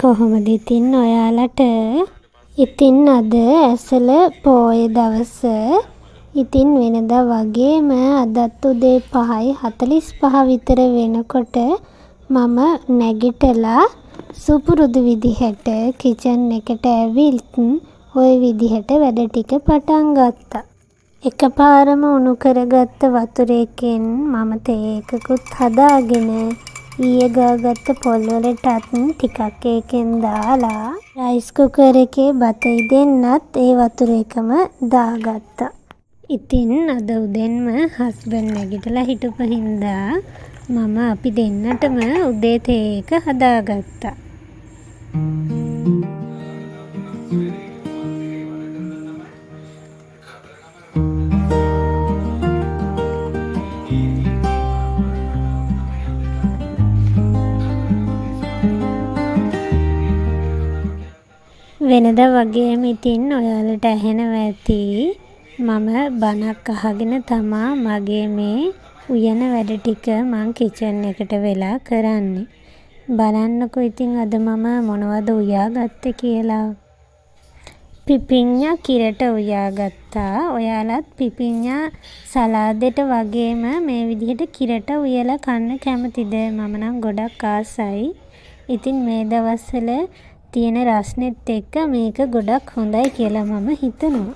කොහොමද ඉතින් ඔයාලට? ඉතින් අද ඇසළ පෝය දවස. ඉතින් වෙනදා වගේම අදත් උදේ 5:45 විතර වෙනකොට මම නැගිටලා සුපුරුදු විදිහට කිචන් එකට ඇවිත් ওই විදිහට වැඩ ටික පටන් ගත්තා. එකපාරම උණු කරගත්ත වතුරේකින් මම තේ එකකුත් හදාගෙන ඊයේ ගාගත්ත පොල් වලටත් ටිකක් ඒකෙන් දාලා රයිස් කුකර් එකේ බතයි දෙන්නත් ඒ වතුර එකම දාගත්තා. ඉතින් අද උදෙන්ම හස්බන්ඩ් නැගිටලා හිටපු හින්දා මම අපි දෙන්නටම උදේ තේ එක හදාගත්තා. වෙනදා වගේම ඉතින් ඔයාලට ඇහෙනවා ඇති මම බණක් අහගෙන තමා මගේ මේ උයන වැඩ ටික මං කිචන් එකට වෙලා කරන්නේ. බලන්නකෝ ඉතින් අද මම මොනවද උයාගත්තේ කියලා. පිපිඤ්ඤා කිරට උයාගත්තා. ඔයාලත් පිපිඤ්ඤා සලාදෙට වගේම මේ විදිහට කිරට උයලා කන්න කැමතිද? මම නම් ගොඩක් ආසයි. ඉතින් මේ දවස්වල තියෙන රස්නෙත් එක්ක මේක ගොඩක් හොඳයි කියලා මම හිතනවා.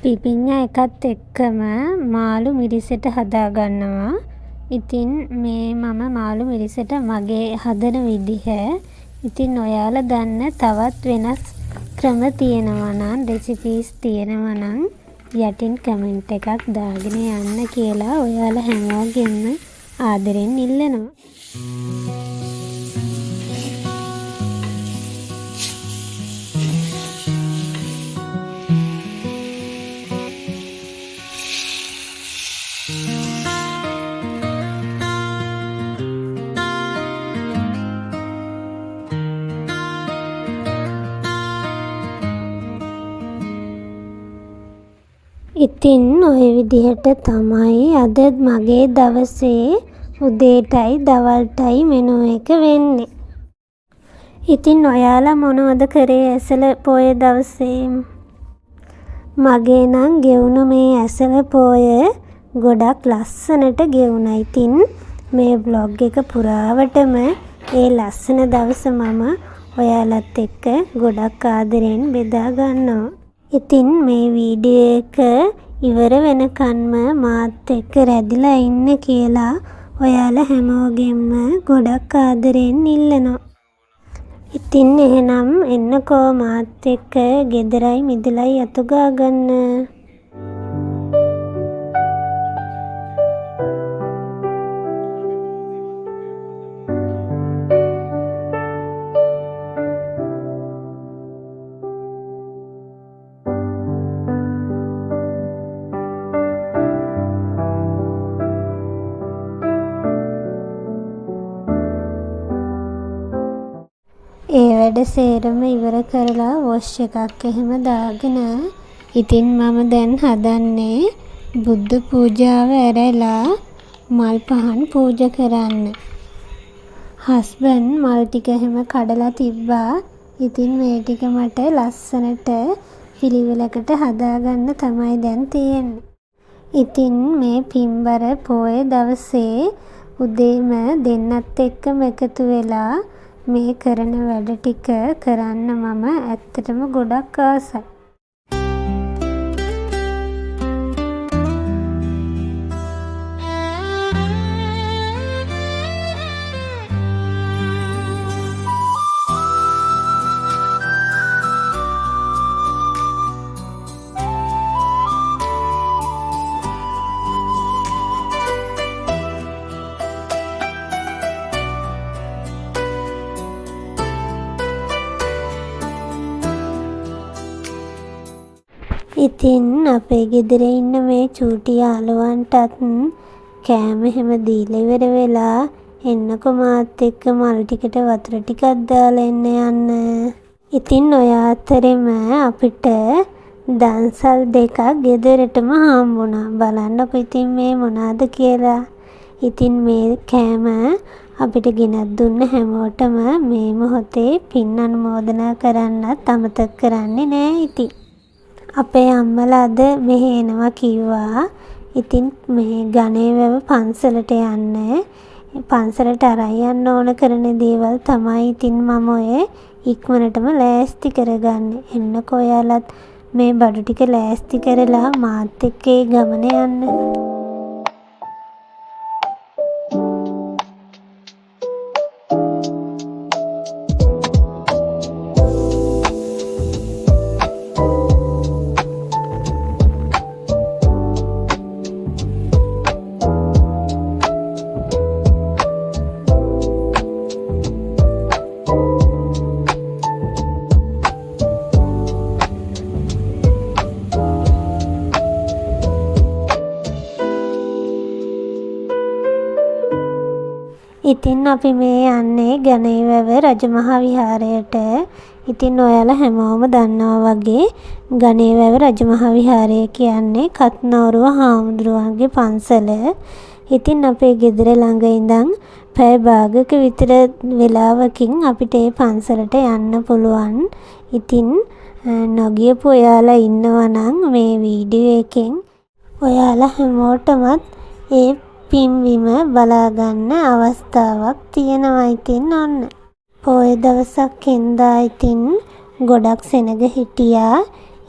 පිපිඤ්ඤා එකත් එක්කම මාළු මිරිසට හදා ගන්නවා. ඉතින් මේ මම මාළු මිරිසට මගේ හදන විදිහ. ඉතින් ඔයාලා දන්න තවත් වෙනස් ක්‍රම තියෙනවා නම් රෙසිපීස් තියෙනවා නම් යටින් කමෙන්ට් එකක් දාගෙන යන්න කියලා ඔයාලා හැමෝගෙම ආදරෙන් ඉල්ලනවා. ඉතින් ওই විදිහට තමයි අද මගේ දවසේ උදේටයි දවල්ටයි මෙනු එක වෙන්නේ. ඉතින් ඔයාලා මොනවද කරේ ඇසළ පෝය දවසේ? මගේ නම් ගෙවුණු මේ ඇසළ පෝය ගොඩක් ලස්සනට ගෙවුණා. ඉතින් මේ vlog එක පුරාවටම ඒ ලස්සන දවස මම ඔයාලත් එක්ක ගොඩක් ආදරෙන් බෙදා ගන්නවා. ඉතින් මේ වීඩියෝ එක ඉවර වෙනකන්ම මාත් එක්ක රැඳිලා ඉන්න කියලා ඔයාලා හැමෝගෙම ගොඩක් ආදරෙන් ඉල්ලනවා. ඉතින් එහෙනම් එන්නකෝ මාත් එක්ක ගෙදරයි මිදලයි අතු ගා ගන්න. ඒ වැඩ සේරම ඉවර කරලා වොෂ් එකක් එහෙම දාගෙන ඉතින් මම දැන් හදන්නේ බුද්ධ පූජාව ඇරලා මල් පහන් පූජා කරන්න. හස්බන්ඩ් මල් ටික එහෙම කඩලා තිබ්බා. ඉතින් මේ ටික මට ලස්සනට පිළිවෙලකට හදාගන්න තමයි දැන් තියෙන්නේ. ඉතින් මේ පින්බර පෝය දවසේ උදේම දෙන්නත් එක්කම එකතු වෙලා මේ කරන වැඩ ටික කරන්න මම ඇත්තටම ගොඩක් ආසයි. ඉතින් අපේ ගෙදර ඉන්න මේ චූටි යාළුවන්ටත් කෑම එහෙම දීලා ඉවර වෙලා එන්නකො මාත් එක්ක මල් ටිකට වතුර ටිකක් දාලා එන්න යන්න. ඉතින් ඔය අතරෙම අපිට දන්සල් දෙකක් ගෙදරටම හම්බුණා. බලන්නකො ඉතින් මේ මොනවාද කියලා. ඉතින් මේ කෑම අපිට ගෙනත් දුන්න හැමෝටම මේ මොහොතේ පින් අනුමෝදනා කරන්නත් අමතක කරන්නේ නෑ ඉතින්. අපේ අම්මලා අද මෙහෙ එනවා කිව්වා. ඉතින් මේ ගණේවැව පන්සලට යන්න. පන්සලට අරන් යන්න ඕන කරන දේවල් තමයි ඉතින් මම ඔය ඉක්මනටම ලෑස්ති කරගන්නේ. එන්නකෝ ඔයාලත් මේ බඩු ටික ලෑස්ති කරලා මාත් එක්ක ඒ ගමන යන්න. ඉතින් අපි මේ යන්නේ ගණේවැව රජමහා විහාරයට. ඉතින් ඔයාලා හැමෝම දන්නවා වගේ ගණේවැව රජමහා විහාරය කියන්නේ කත්නවරුව හාමුදුරුවන්ගේ පන්සල. ඉතින් අපේ ගෙදර ළඟ ඉඳන් පැය භාගයක විතර වෙලාවකින් අපිට ඒ පන්සලට යන්න පුළුවන්. ඉතින් නොගියපු ඔයාලා ඉන්නවා නම් මේ වීඩියෝ එකෙන් ඔයාලා හැමෝටමත් ඒ පින්වීම බලාගන්න අවස්ථාවක් තියෙනවා. ඉතින් ඔන්න පොය දවසක් එන්දා ඉතින් ගොඩක් සෙනග හිටියා.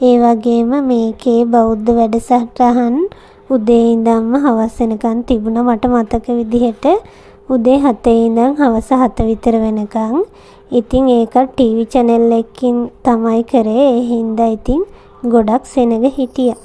ඒ වගේම මේකේ බෞද්ධ වැඩසටහන් උදේ ඉඳන්ම හවස වෙනකන් තිබුණා. මට මතක විදිහට උදේ 7 ඉඳන් හවස 7 විතර වෙනකන්. ඉතින් ඒක ටීවී channel එකකින් තමයි කරේ. ඒ හින්දා ඉතින් ගොඩක් සෙනග හිටියා.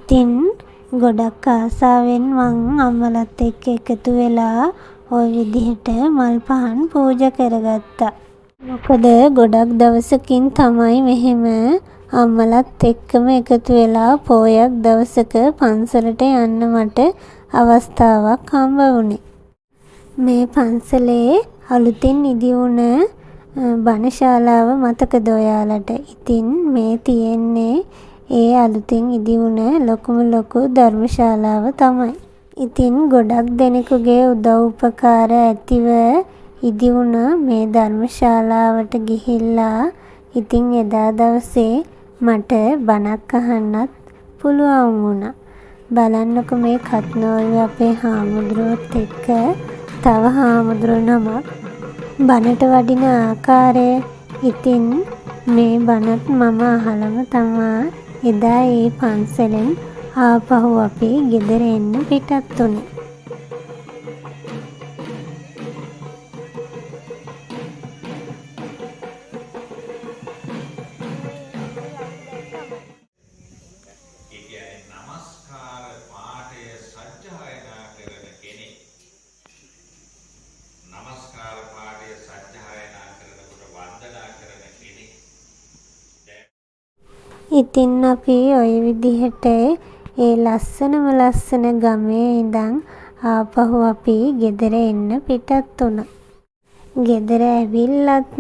ඉතින් ගොඩක් ආසාවෙන් මං අම්මලත් එක්ක එකතු වෙලා ওই විදිහට මල් පහන් පූජා කරගත්තා. මොකද ගොඩක් දවසකින් තමයි මෙහෙම අම්මලත් එක්කම එකතු වෙලා පොයක් දවසක පන්සලට යන්න මට අවස්ථාවක් හම්බ වුණේ. මේ පන්සලේ අලුතින් ඉදි වුණ බණ ශාලාව මතකද ඔයාලට? ඉතින් මේ තියෙන්නේ ඒ අලුතින් ඉදි වුණ ලොකුම ලොකු ධර්මශාලාව තමයි. ඉතින් ගොඩක් දෙනෙකුගේ උදව් උපකාර ඇතිව ඉදි වුණ මේ ධර්මශාලාවට ගිහිල්ලා ඉතින් එදා දවසේ මට බණක් අහන්නත් පුළුවන් වුණා. බලන්නකො මේ කත්නෝරුවේ අපේ හාමුදුරුවොත් එක්ක තව හාමුදුරුවෝ නමක් බණට වඩින ආකාරය. ඉතින් මේ බණත් මම අහලම තමා එදා ඒ පන්සලෙන් ආපහු අපි ගෙදර එන්න පිටත් වුණේ. ඉතින් අපි ওই විදිහට ඒ ලස්සන ගමේ ඉඳන් ආපහු අපි ගෙදර එන්න පිටත් වුණා. ගෙදර ඇවිල්ලත්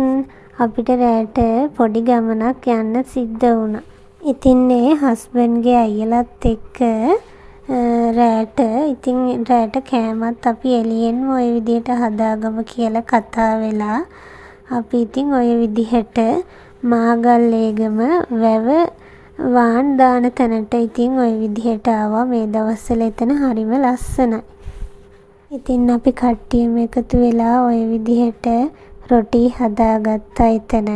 අපිට රැට පොඩි ගමනක් යන්න සිද්ධ වුණා. ඉතින් ඒ හස්බන්ඩ්ගේ අයියලත් එක්ක රැට කෑමත් අපි එළියෙන්ම ওই විදිහට හදාගමු කියලා කතා වෙලා අපි ඉතින් ওই විදිහට මාගල්ලේගම වැව වාන් දාන තැනට ඉතින් ওই විදිහට ආවා. මේ දවස්වල එතන හරිම ලස්සනයි. ඉතින් අපි කට්ටියම එකතු වෙලා ওই විදිහට රොටි හදාගත්තා එතන.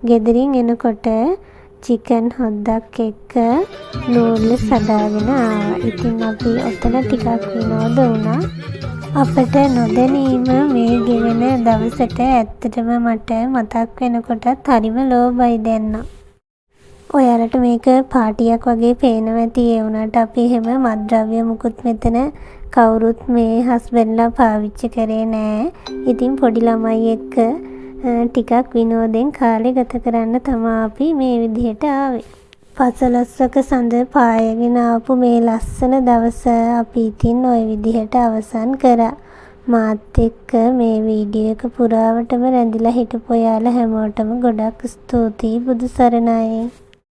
ගෙදරින් එනකොට චිකන් හොද්දක් එක්ක නූඩ්ල්ස් හදාගෙන ආවා. ඉතින් අපි ඔතන ටිකක් විනෝද වුණා. අපට නොදැනීම මේ ගෙවෙන දවසට ඇත්තටම මට මතක් වෙනකොටත් හරිම ලෝභයි දැන්. ඔයාලට මේක පාටියක් වගේ පේනවා ඇති. ඒ වුණාට අපි එහෙම මත්ද්‍රව්‍ය මුකුත් මෙතන කවුරුත් මේ හස්බන්ඩ්ලා පාවිච්චි කරේ නෑ. ඉතින් පොඩි ළමයි එක්ක ටිකක් විනෝදෙන් කාලේ ගත කරන්න තමයි අපි මේ විදිහට ආවේ. පසළොස්වක සඳ පායගෙන ආපු මේ ලස්සන දවස අපි ඉතින් ওই විදිහට අවසන් කරා. මාත් එක්ක මේ වීඩියෝ එක පුරාවටම රැඳිලා හිටපු ඔයාලා හැමෝටම ගොඩක් ස්තුතියි. බුදු සරණයි.